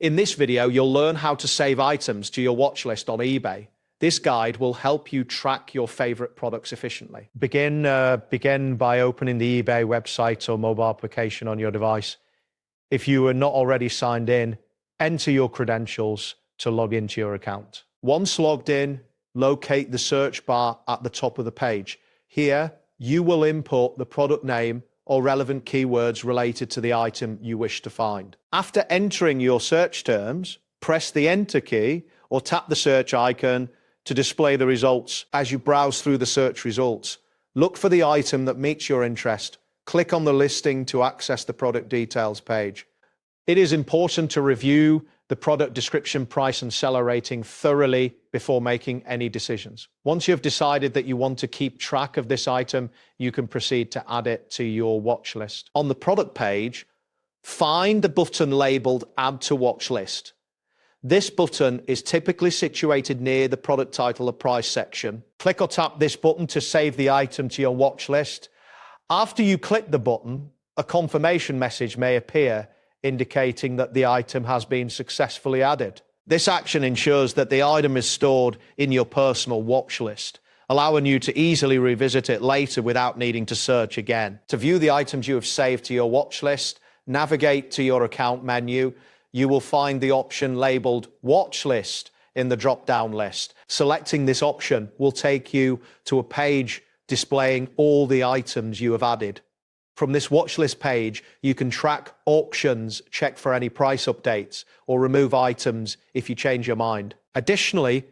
In this video, you'll learn how to save items to your watch list on eBay. This guide will help you track your favorite products efficiently. Begin by opening the eBay website or mobile application on your device. If you are not already signed in, enter your credentials to log into your account. Once logged in, locate the search bar at the top of the page. Here, you will input the product name or relevant keywords related to the item you wish to find. After entering your search terms, press the Enter key or tap the search icon to display the results. As you browse through the search results, look for the item that meets your interest. Click on the listing to access the product details page. It is important to review the product description, price, and seller rating thoroughly before making any decisions. Once you have decided that you want to keep track of this item, you can proceed to add it to your watch list. On the product page, find the button labeled Add to Watch List. This button is typically situated near the product title or price section. Click or tap this button to save the item to your watch list. After you click the button, a confirmation message may appear indicating that the item has been successfully added. This action ensures that the item is stored in your personal watch list, allowing you to easily revisit it later without needing to search again. To view the items you have saved to your watch list, navigate to your account menu. You will find the option labeled Watch List in the drop-down list. Selecting this option will take you to a page displaying all the items you have added. From this watch list page, you can track auctions, check for any price updates, or remove items if you change your mind. Additionally,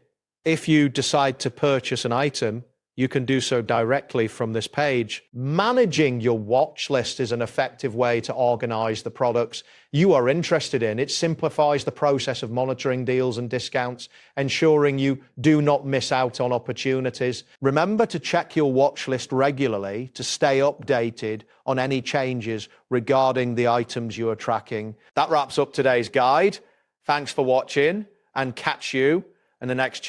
if you decide to purchase an item, you can do so directly from this page. Managing your watch list is an effective way to organize the products you are interested in. It simplifies the process of monitoring deals and discounts, ensuring you do not miss out on opportunities. Remember to check your watch list regularly to stay updated on any changes regarding the items you are tracking. That wraps up today's guide. Thanks for watching, and catch you in the next